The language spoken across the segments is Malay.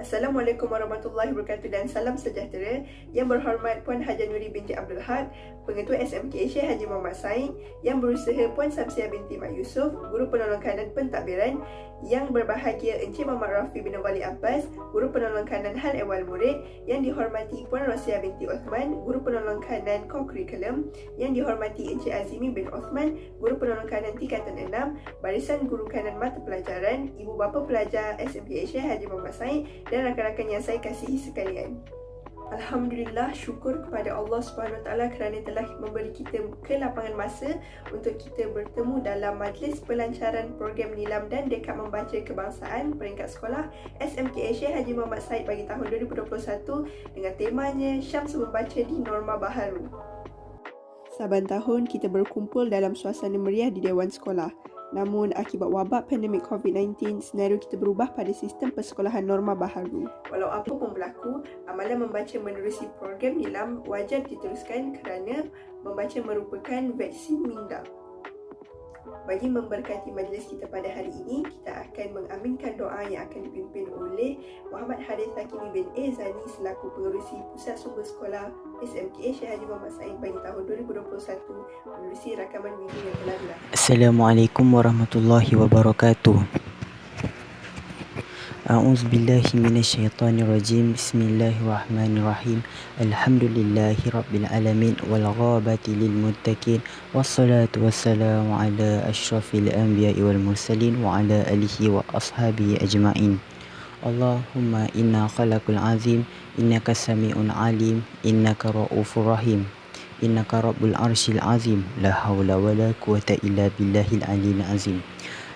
Assalamualaikum warahmatullahi wabarakatuh dan salam sejahtera. Yang berhormat Puan Hajah Nuri binti Abdul Had, Pengetua SMK Syekh Haji Muhammad Said, Yang Berusaha Puan Samsiah binti Mak Yusof, Guru Penolong Kanan Pentadbiran, Yang berbahagia Encik Muhammad Rafi bin Wali Abbas, Guru Penolong Kanan Hal Ehwal Murid, Yang dihormati Puan Rosiah binti Osman, Guru Penolong Kanan Co-Curriculum, Yang dihormati Encik Azimi bin Osman, Guru Penolong Kanan Tingkatan 6, Barisan Guru Kanan Mata Pelajaran, Ibu Bapa Pelajar SMK Syekh Haji Muhammad Said dan rakan-rakan yang saya kasihi sekalian. Alhamdulillah, syukur kepada Allah SWT kerana telah memberi kita kelapangan masa untuk kita bertemu dalam majlis pelancaran program Nilam dan Dekat Membaca Kebangsaan peringkat sekolah SMK Syekh Haji Muhammad Said bagi tahun 2021 dengan temanya Syams Membaca di Norma Baharu. Saban tahun kita berkumpul dalam suasana meriah di Dewan Sekolah. Namun, akibat wabak pandemik COVID-19, senario kita berubah pada sistem persekolahan norma baharu. Walau apa pun berlaku, amalan membaca menerusi program Nilam wajar diteruskan kerana membaca merupakan vaksin minda. Bagi memberkati majlis kita pada hari ini, kita akan mengaminkan doa yang akan dipimpin oleh Muhammad Harith Hakimi bin Zani selaku pengerusi Pusat Sumber Sekolah SMK Syekh Haji Muhammad Said bagi tahun 2021 menerusi rakaman video yang telah dilakukan. Assalamualaikum warahmatullahi wabarakatuh. A'udzubillahi minasyaitonirrajim. Bismillahirrahmanirrahim. Alhamdulillahi rabbil alamin wal ghabati lil muttaqin wassalatu wassalamu ala asyrafil anbiya'i wal mursalin wa ala alihi wa ashabihi ajma'in. Allahumma inna khalaqul azim, innaka sami'un alim, innaka ra'ufur rahim, innaka rabbul arsyil azim, la hawla wa la quwata illa billahil aliyil azim.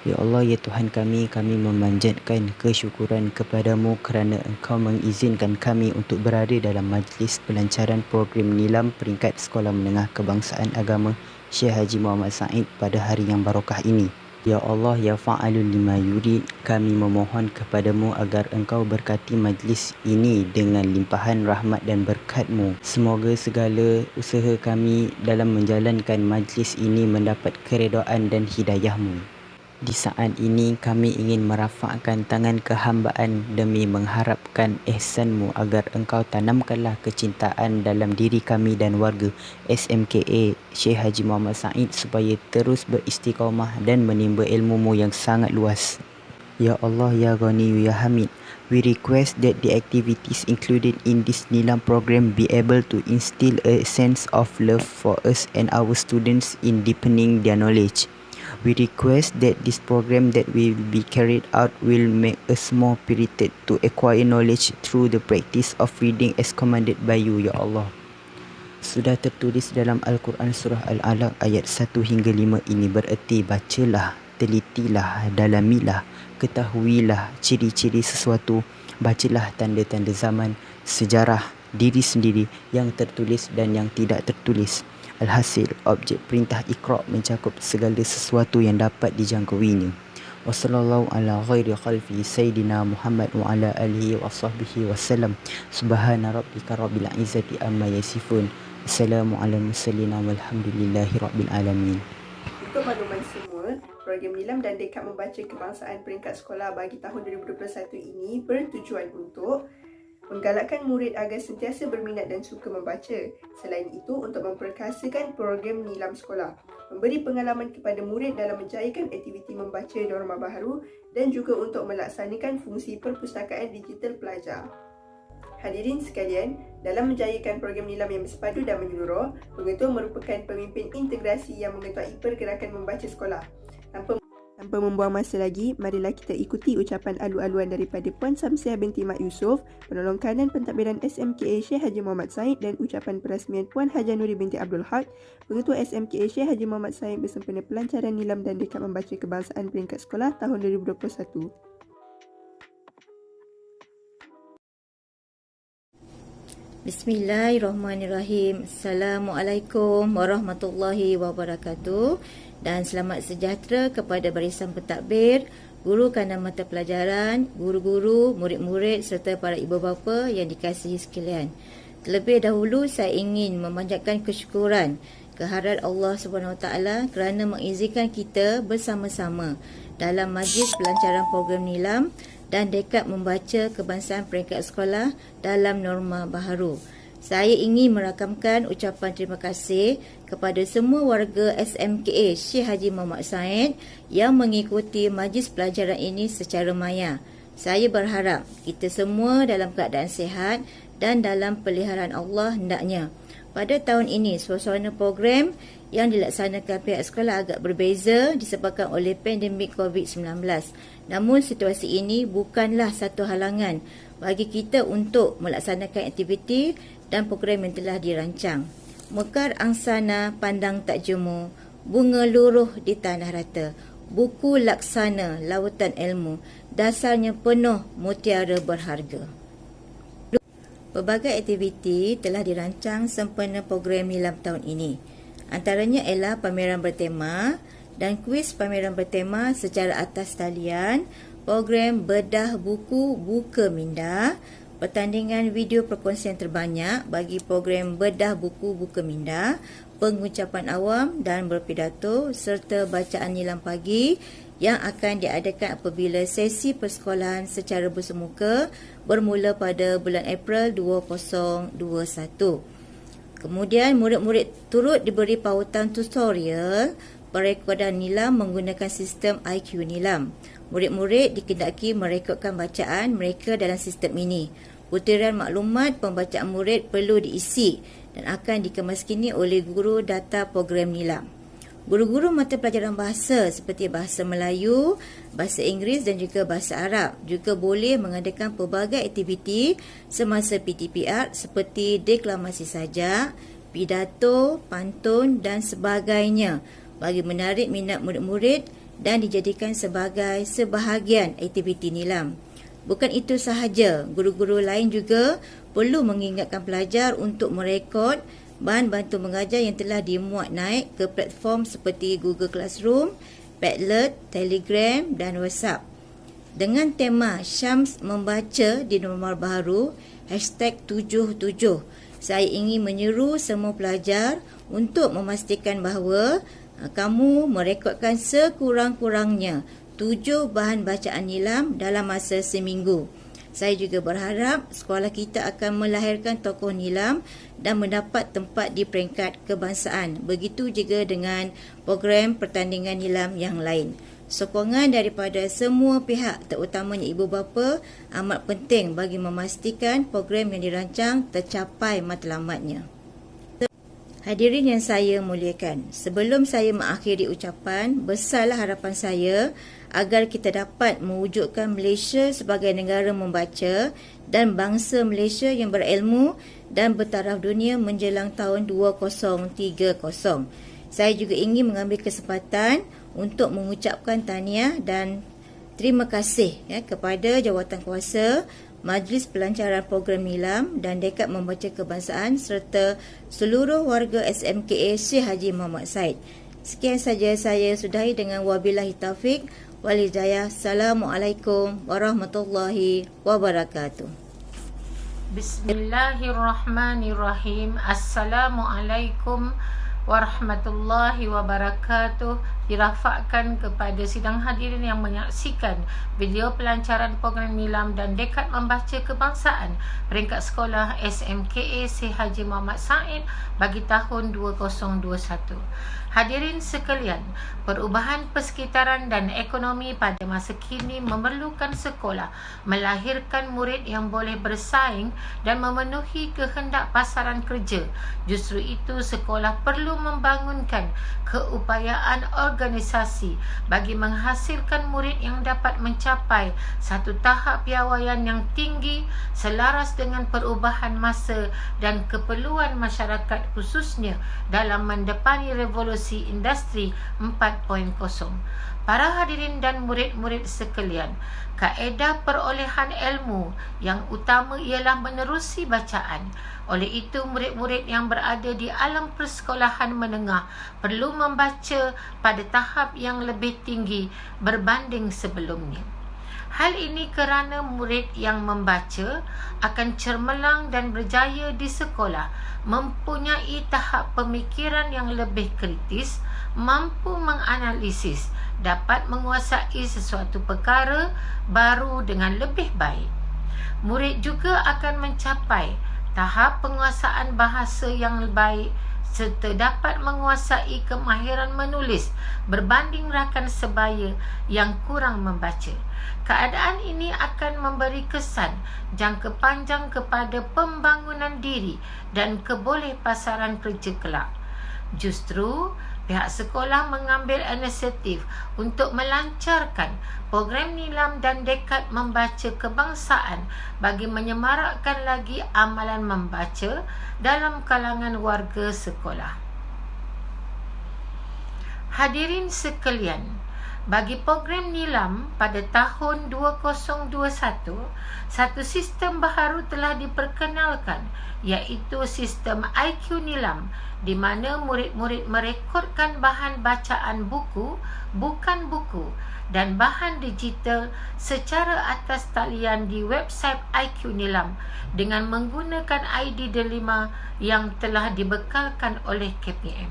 Ya Allah, ya Tuhan kami memanjatkan kesyukuran kepadamu kerana Engkau mengizinkan kami untuk berada dalam majlis pelancaran program Nilam peringkat Sekolah Menengah Kebangsaan Agama Syekh Haji Muhammad Said pada hari yang barakah ini. Ya Allah, ya fa'alul lima yurid, kami memohon kepadamu agar Engkau berkati majlis ini dengan limpahan rahmat dan berkat-Mu. Semoga segala usaha kami dalam menjalankan majlis ini mendapat keredaan dan hidayah-Mu. Di saat ini kami ingin merafakkan tangan kehambaan demi mengharapkan ihsan-Mu agar Engkau tanamkanlah kecintaan dalam diri kami dan warga SMKA Syekh Haji Muhammad Said supaya terus beristiqamah dan menimba ilmu-Mu yang sangat luas. Ya Allah, ya Ghani, ya Hamid, we request that the activities included in this Nilam program be able to instill a sense of love for us and our students in deepening their knowledge. We request that this program that will be carried out will make us more spirited to acquire knowledge through the practice of reading as commanded by you, Ya Allah. Sudah tertulis dalam Al-Quran Surah Al-Alaq ayat 1 hingga 5 ini bererti bacalah, telitilah, dalamilah, ketahuilah ciri-ciri sesuatu, bacalah tanda-tanda zaman, sejarah, diri sendiri yang tertulis dan yang tidak tertulis. Alhasil, objek perintah Iqra' mencakup segala sesuatu yang dapat dijangkauinya. Wassallallahu ala ghairi khalfi Sayyidina Muhammad wa ala alihi wa sahbihi wasallam. Subhana rabbika rabbil izzati amma yasifun. Assalamu ala mursalin walhamdulillahi rabbil alamin. Untuk makluman semua, program Nilam dan Dekat Membaca Kebangsaan peringkat sekolah bagi tahun 2021 ini bertujuan untuk menggalakkan murid agar sentiasa berminat dan suka membaca. Selain itu, untuk memperkasakan program Nilam sekolah, memberi pengalaman kepada murid dalam menjayakan aktiviti membaca norma baharu dan juga untuk melaksanakan fungsi perpustakaan digital pelajar. Hadirin sekalian, dalam menjayakan program Nilam yang bersepadu dan menyeluruh, pengetua merupakan pemimpin integrasi yang mengetuai pergerakan membaca sekolah. Tanpa membuang masa lagi, marilah kita ikuti ucapan alu-aluan daripada Puan Samsiah binti Mak Yusof, Penolong Kanan Pentadbiran SMK Syekh Haji Muhammad Said dan ucapan perasmian Puan Hajah Nuri binti Abdul Had, Pengetua SMK Syekh Haji Muhammad Said bersempena pelancaran Nilam dan Dekat Membaca Kebangsaan peringkat sekolah tahun 2021. Bismillahirrahmanirrahim. Assalamualaikum warahmatullahi wabarakatuh. Dan selamat sejahtera kepada barisan pentadbir, guru kanan mata pelajaran, guru-guru, murid-murid serta para ibu bapa yang dikasihi sekalian. Terlebih dahulu saya ingin memanjatkan kesyukuran kehadirat Allah SWT kerana mengizinkan kita bersama-sama dalam Majlis Pelancaran Program Nilam dan Dekat Membaca Kebangsaan Peringkat Sekolah dalam norma baharu. Saya ingin merakamkan ucapan terima kasih kepada semua warga SMKA Syekh Haji Muhammad Said yang mengikuti majlis pelajaran ini secara maya. Saya berharap kita semua dalam keadaan sihat dan dalam peliharaan Allah hendaknya. Pada tahun ini, suasana program yang dilaksanakan pihak sekolah agak berbeza disebabkan oleh pandemik COVID-19. Namun situasi ini bukanlah satu halangan bagi kita untuk melaksanakan aktiviti dan program yang telah dirancang. Mekar angsana pandang tak jemu, bunga luruh di tanah rata, buku laksana lautan ilmu, dasarnya penuh mutiara berharga. Pelbagai aktiviti telah dirancang sempena program Nilam tahun ini. Antaranya ialah pameran bertema dan kuis pameran bertema secara atas talian, program bedah buku Buka Minda, pertandingan video perkongsian terbanyak bagi program bedah buku Buka Minda, pengucapan awam dan berpidato serta bacaan nilam pagi yang akan diadakan apabila sesi persekolahan secara bersemuka bermula pada bulan April 2021. Kemudian murid-murid turut diberi pautan tutorial perekodan nilam menggunakan sistem IQ Nilam. Murid-murid dikendaki merekodkan bacaan mereka dalam sistem ini. Butiran maklumat pembacaan murid perlu diisi dan akan dikemaskini oleh guru data program nilam. Guru-guru mata pelajaran bahasa seperti bahasa Melayu, bahasa Inggeris dan juga bahasa Arab juga boleh mengadakan pelbagai aktiviti semasa PTPR seperti deklamasi sajak, pidato, pantun dan sebagainya bagi menarik minat murid-murid dan dijadikan sebagai sebahagian aktiviti nilam. Bukan itu sahaja, guru-guru lain juga perlu mengingatkan pelajar untuk merekod bahan bantu mengajar yang telah dimuat naik ke platform seperti Google Classroom, Padlet, Telegram dan WhatsApp. Dengan tema Syams membaca di norma baharu #77, saya ingin menyeru semua pelajar untuk memastikan bahawa kamu merekodkan sekurang-kurangnya 7 bahan bacaan nilam dalam masa seminggu. Saya juga berharap sekolah kita akan melahirkan tokoh nilam dan mendapat tempat di peringkat kebangsaan. Begitu juga dengan program pertandingan nilam yang lain. Sokongan daripada semua pihak, terutamanya ibu bapa, amat penting bagi memastikan program yang dirancang tercapai matlamatnya. Hadirin yang saya muliakan, sebelum saya mengakhiri ucapan, besarlah harapan saya agar kita dapat mewujudkan Malaysia sebagai negara membaca dan bangsa Malaysia yang berilmu dan bertaraf dunia menjelang tahun 2030. Saya juga ingin mengambil kesempatan untuk mengucapkan tahniah dan terima kasih kepada jawatankuasa Majlis Pelancaran Program Nilam dan Dekat Membaca Kebangsaan serta seluruh warga SMKA Syekh Haji Muhammad Said. Sekian saja saya sudahi dengan wabillahi taufik wal hidayah. Assalamualaikum warahmatullahi wabarakatuh. Bismillahirrahmanirrahim. Assalamualaikum warahmatullahi wabarakatuh. Dirafakkan kepada sidang hadirin yang menyaksikan video pelancaran program Nilam dan Dekat Membaca Kebangsaan peringkat sekolah SMKA Syekh Haji Muhammad Said bagi tahun 2021. Hadirin sekalian, perubahan persekitaran dan ekonomi pada masa kini memerlukan sekolah melahirkan murid yang boleh bersaing dan memenuhi kehendak pasaran kerja. Justru itu, sekolah perlu membangunkan keupayaan organisasi bagi menghasilkan murid yang dapat mencapai satu tahap piawaian yang tinggi selaras dengan perubahan masa dan keperluan masyarakat, khususnya dalam mendepani revolusi industri 4.0. Para hadirin dan murid-murid sekalian, kaedah perolehan ilmu yang utama ialah menerusi bacaan. Oleh itu, murid-murid yang berada di alam persekolahan menengah perlu membaca pada tahap yang lebih tinggi berbanding sebelumnya. Hal ini kerana murid yang membaca akan cermelang dan berjaya di sekolah, mempunyai tahap pemikiran yang lebih kritis, mampu menganalisis, dapat menguasai sesuatu perkara baru dengan lebih baik. Murid juga akan mencapai tahap penguasaan bahasa yang baik serta dapat menguasai kemahiran menulis berbanding rakan sebaya yang kurang membaca. Keadaan ini akan memberi kesan jangka panjang kepada pembangunan diri dan kebolehpasaran kerja kelak. Justru, pihak sekolah mengambil inisiatif untuk melancarkan program nilam dan dekad membaca kebangsaan bagi menyemarakkan lagi amalan membaca dalam kalangan warga sekolah. Hadirin sekalian, bagi program nilam pada tahun 2021, satu sistem baharu telah diperkenalkan, iaitu sistem IQ nilam, di mana murid-murid merekodkan bahan bacaan buku, bukan buku, dan bahan digital secara atas talian di website IQ Nilam dengan menggunakan ID Delima yang telah dibekalkan oleh KPM.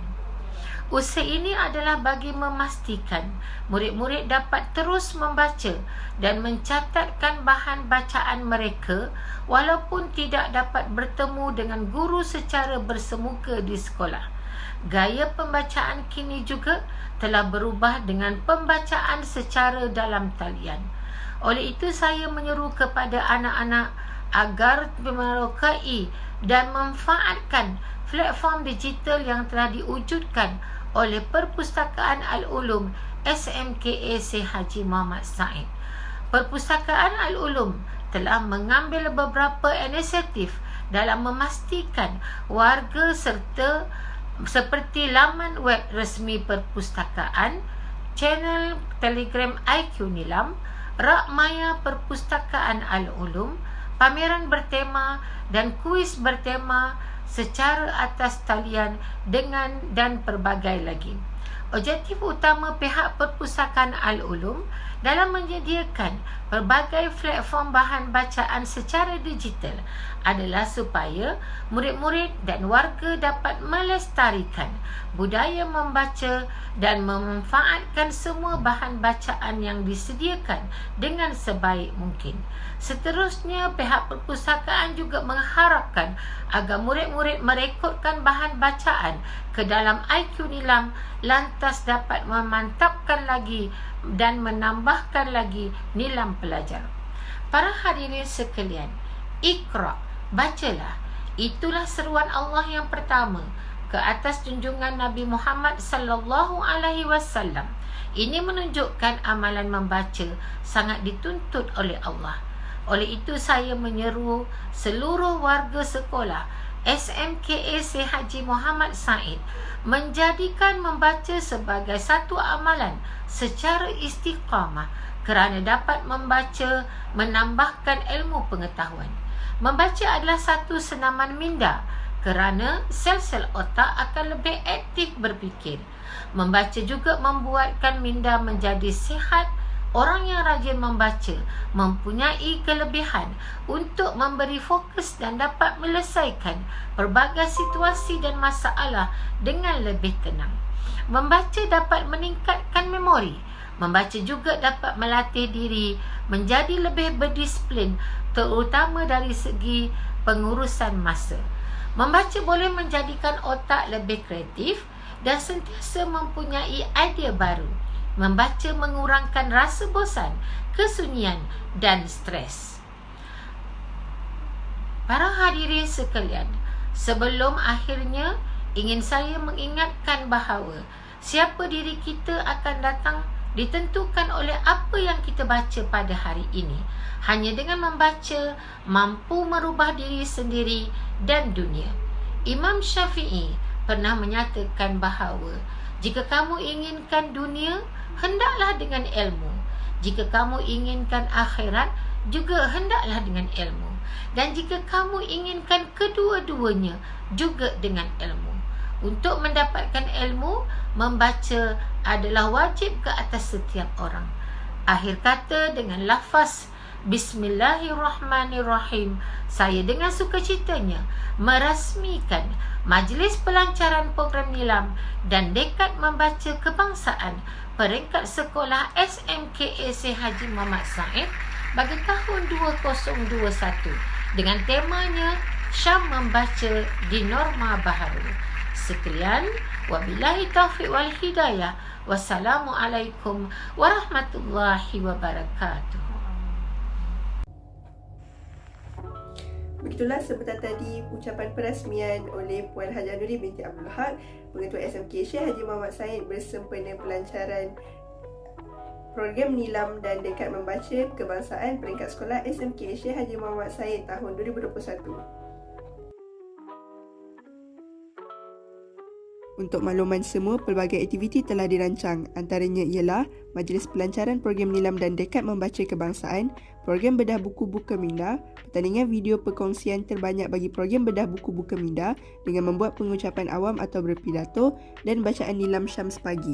Usaha ini adalah bagi memastikan murid-murid dapat terus membaca dan mencatatkan bahan bacaan mereka walaupun tidak dapat bertemu dengan guru secara bersemuka di sekolah. Gaya pembacaan kini juga telah berubah dengan pembacaan secara dalam talian. Oleh itu, saya menyeru kepada anak-anak agar merokai dan memanfaatkan platform digital yang telah diwujudkan oleh Perpustakaan Al-Ulum SMKA Haji Muhammad Said. Perpustakaan Al-Ulum telah mengambil beberapa inisiatif dalam memastikan warga serta seperti laman web resmi perpustakaan, channel Telegram IQ Nilam, rak maya Perpustakaan Al-Ulum, pameran bertema dan kuis bertema secara atas talian dan pelbagai lagi. Objektif utama pihak Perpustakaan Al-Ulum dalam menyediakan pelbagai platform bahan bacaan secara digital adalah supaya murid-murid dan warga dapat melestarikan budaya membaca dan memanfaatkan semua bahan bacaan yang disediakan dengan sebaik mungkin. Seterusnya, pihak perpustakaan juga mengharapkan agar murid-murid merekodkan bahan bacaan ke dalam IQ Nilam, lantas dapat memantapkan lagi dan menambahkan lagi nilam pelajar. Para hadirin sekalian, Iqra, bacalah. Itulah seruan Allah yang pertama ke atas junjungan Nabi Muhammad sallallahu alaihi wasallam. Ini menunjukkan amalan membaca sangat dituntut oleh Allah. Oleh itu, saya menyeru seluruh warga sekolah SMKA Haji Muhammad Said menjadikan membaca sebagai satu amalan secara istiqamah kerana dapat membaca menambahkan ilmu pengetahuan. Membaca adalah satu senaman minda kerana sel-sel otak akan lebih aktif berfikir. Membaca juga membuatkan minda menjadi sihat. Orang yang rajin membaca mempunyai kelebihan untuk memberi fokus dan dapat menyelesaikan pelbagai situasi dan masalah dengan lebih tenang. Membaca dapat meningkatkan memori. Membaca juga dapat melatih diri menjadi lebih berdisiplin, terutama dari segi pengurusan masa. Membaca boleh menjadikan otak lebih kreatif dan sentiasa mempunyai idea baru. Membaca mengurangkan rasa bosan, kesunyian dan stres. Para hadirin sekalian, sebelum akhirnya ingin saya mengingatkan bahawa siapa diri kita akan datang ditentukan oleh apa yang kita baca pada hari ini. Hanya dengan membaca mampu merubah diri sendiri dan dunia. Imam Syafi'i pernah menyatakan bahawa jika kamu inginkan dunia, hendaklah dengan ilmu. Jika kamu inginkan akhirat, juga hendaklah dengan ilmu. Dan jika kamu inginkan kedua-duanya, juga dengan ilmu. Untuk mendapatkan ilmu, membaca adalah wajib ke atas setiap orang. Akhir kata dengan lafaz Bismillahirrahmanirrahim. Saya dengan sukacitanya merasmikan Majlis Pelancaran Program Nilam dan Dekad Membaca Kebangsaan peringkat sekolah SMKSA Haji Muhammad Said bagi tahun 2021 dengan temanya Syam Membaca di Norma Baharu. Sekian, wabillahi taufiq wal hidayah. Wassalamualaikum warahmatullahi wabarakatuh. Begitulah sebentar tadi ucapan perasmian oleh Puan Haji Nuri binti Abdul Ahad, Pengetua SMK Syekh Haji Muhammad Said bersempena pelancaran program Nilam dan Dekad Membaca Kebangsaan peringkat sekolah SMK Syekh Haji Muhammad Said tahun 2021. Untuk makluman semua, pelbagai aktiviti telah dirancang. Antaranya ialah Majlis Pelancaran Program Nilam dan Dekad Membaca Kebangsaan, Program Bedah Buku Buka Minda, pertandingan video perkongsian terbanyak bagi program Bedah Buku Buka Minda dengan membuat pengucapan awam atau berpidato dan bacaan Nilam Syams pagi.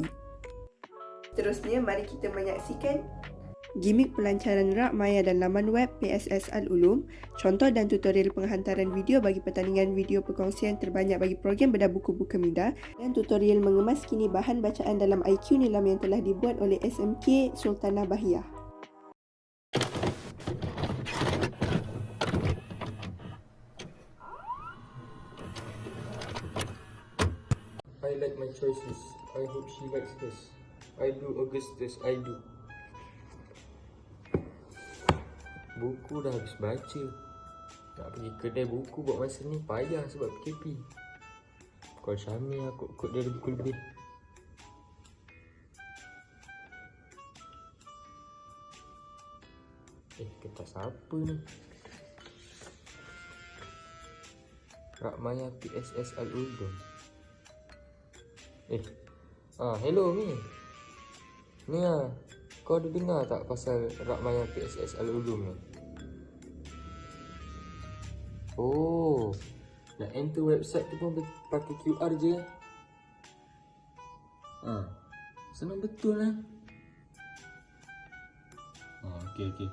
Seterusnya, mari kita menyaksikan gimik pelancaran rak maya dan laman web PSS Al-Ulum, contoh dan tutorial penghantaran video bagi pertandingan video perkongsian terbanyak bagi program Bedah Buku Buka Minda, dan tutorial mengemas kini bahan bacaan dalam IQ Nilam yang telah dibuat oleh SMK Sultanah Bahiyah. I like my choices. I hope she likes hers. I do Augustus, I do. Buku dah habis baca. Nak pergi kedai buku buat masa ni payah sebab PKP. Call Syamil aku ikut dia ada buku lebih. Kertas apa ni? Rak Maya PSS Al-Ulum. Hello ni. Ni kau ada dengar tak pasal Rak Maya PSS Al-Ulum ni? Oh, nak enter website tu pun pakai QR je. Senang betul lah. Okey.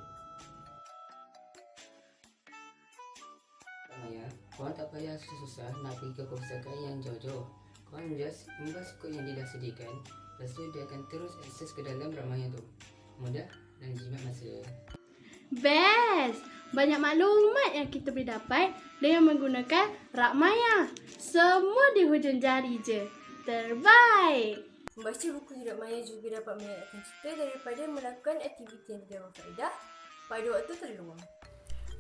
Maya, korang tak payah susah nak pergi ke perpustakaan yang jauh-jauh. Korang just imbas kod yang dia dah sediakan. Lepas tu dia akan terus akses ke dalam Rak Maya tu. Mudah dan jimat masa. Best! Banyak maklumat yang kita boleh dapat dengan menggunakan Rak Maya. Semua di hujung jari je. Terbaik! Membaca buku di Rak Maya juga dapat menyenangkan kita daripada melakukan aktiviti yang tidak berfaedah pada waktu terluang.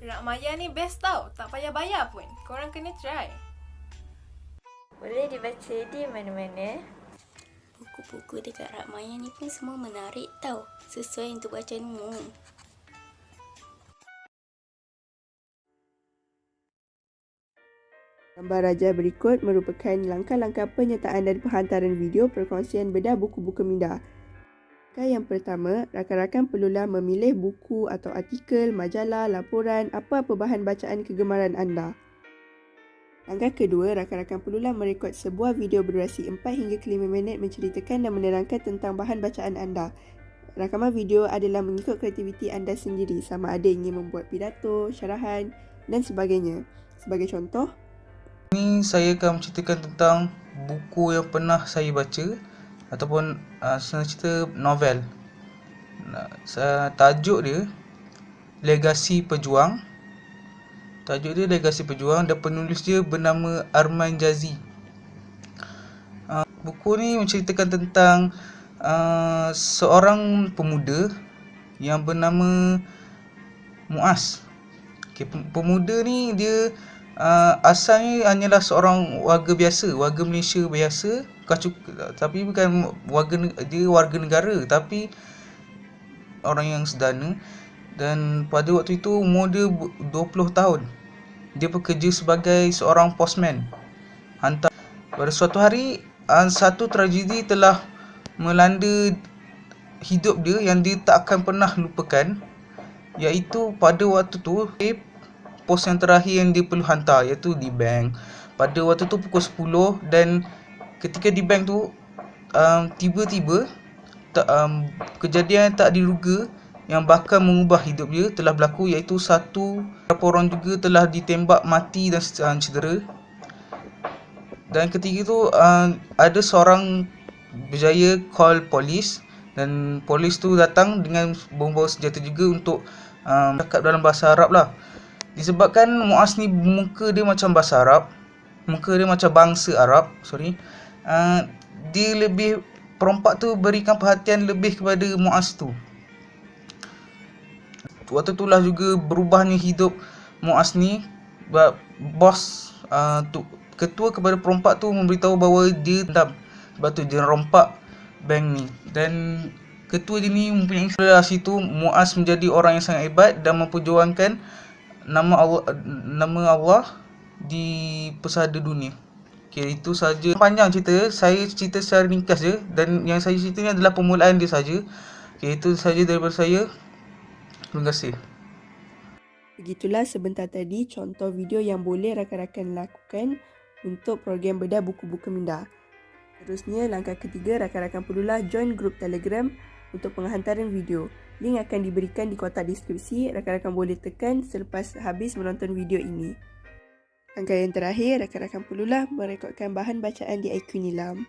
Rak Maya ni best tau, tak payah bayar pun. Korang kena try. Boleh dibaca di mana-mana. Buku-buku dekat Rak Maya ni pun semua menarik tau. Sesuai untuk bacaanmu. Gambar raja berikut merupakan langkah-langkah penyertaan dan penghantaran video perkongsian Bedah Buku Buka Minda. Langkah yang pertama, rakan-rakan perlulah memilih buku atau artikel, majalah, laporan, apa-apa bahan bacaan kegemaran anda. Langkah kedua, rakan-rakan perlulah merekod sebuah video berdurasi 4 hingga 5 minit menceritakan dan menerangkan tentang bahan bacaan anda. Rakaman video adalah mengikut kreativiti anda sendiri, sama ada ingin membuat pidato, syarahan dan sebagainya. Sebagai contoh, ini saya akan menceritakan tentang buku yang pernah saya baca ataupun senang cerita novel. Tajuk dia Legasi Pejuang. Dan penulis dia bernama Arman Jazi. Buku ni menceritakan tentang seorang pemuda yang bernama Muaz. Pemuda ni dia asalnya hanyalah seorang warga Malaysia biasa, tapi bukan warga negara, tapi orang yang sederhana. Dan pada waktu itu umur dia 20 tahun. Dia bekerja sebagai seorang postman. Pada suatu hari, satu tragedi telah melanda hidup dia yang dia tak akan pernah lupakan, iaitu pada waktu tu pos yang terakhir yang dia perlu hantar, iaitu di bank. Pada waktu tu pukul 10, dan ketika di bank tu tiba-tiba kejadian tak diduga, yang bakal mengubah hidup dia telah berlaku, iaitu beberapa orang juga telah ditembak mati dan cedera. Dan ketika itu ada seorang berjaya call polis, dan polis tu datang dengan membawa senjata juga untuk cakap dalam bahasa Arab lah. Disebabkan Muaz ni muka dia macam bahasa Arab, muka dia macam bangsa Arab, dia lebih, perompak tu berikan perhatian lebih kepada Muaz tu. Waktu itulah juga berubahnya hidup Muaz ni. Bos ketua kepada perompak tu memberitahu bahawa dia dendam, sebab tu dia rompak bank ni. Dan ketua dia ni mempunyai dari situ Muaz menjadi orang yang sangat hebat dan memperjuangkan nama Allah di pesada dunia. Okey, itu saja. Panjang cerita, saya cerita secara ringkas je, dan yang saya cerita ni adalah permulaan dia saja. Okey, itu saja daripada saya. Terima kasih. Begitulah sebentar tadi contoh video yang boleh rakan-rakan lakukan untuk program bedah buku-buku minda. Terusnya, langkah ketiga, rakan-rakan perlulah join grup Telegram untuk penghantaran video. Link akan diberikan di kotak deskripsi. Rakan-rakan boleh tekan selepas habis menonton video ini. Langkah yang terakhir, rakan-rakan perlulah merekodkan bahan bacaan di IQ Nilam.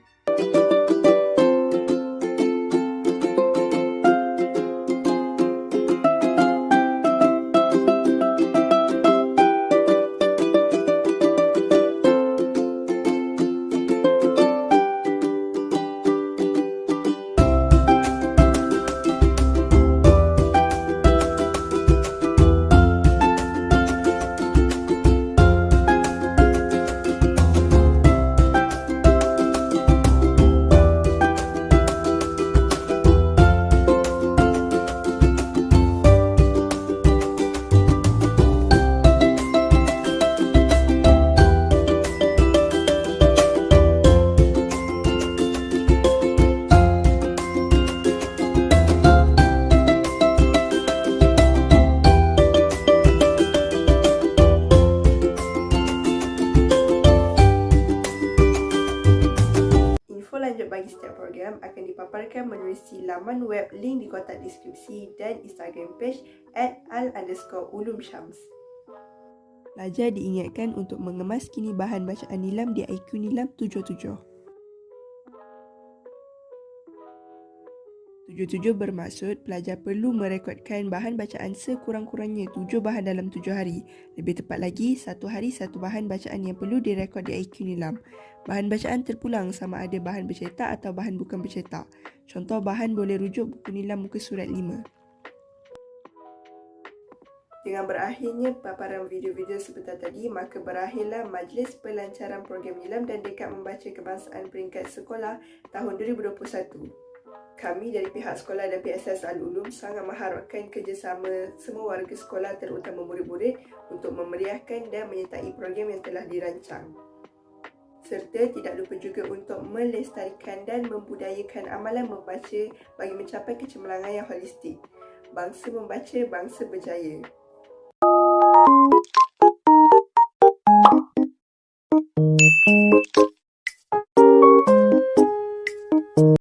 Lanjut bagi setiap program akan dipaparkan menerusi laman web, link di kotak deskripsi dan Instagram page @al_ulumsyams. Pelajar diingatkan untuk mengemas kini bahan bacaan Nilam di IQ Nilam 77. 77 bermaksud pelajar perlu merekodkan bahan bacaan sekurang-kurangnya 7 bahan dalam 7 hari. Lebih tepat lagi, 1 hari 1 bahan bacaan yang perlu direkod di IQ Nilam. Bahan bacaan terpulang sama ada bahan bercetak atau bahan bukan bercetak. Contoh bahan boleh rujuk buku Nilam muka surat 5. Dengan berakhirnya paparan video-video sebentar tadi, maka berakhirlah majlis pelancaran program Nilam dan Dekat Membaca Kebangsaan peringkat sekolah tahun 2021. Kami dari pihak sekolah dan PSS Al-Ulum sangat mengharapkan kerjasama semua warga sekolah, terutama murid-murid, untuk memeriahkan dan menyertai program yang telah dirancang. Serta tidak lupa juga untuk melestarikan dan membudayakan amalan membaca bagi mencapai kecemerlangan yang holistik. Bangsa membaca, bangsa berjaya.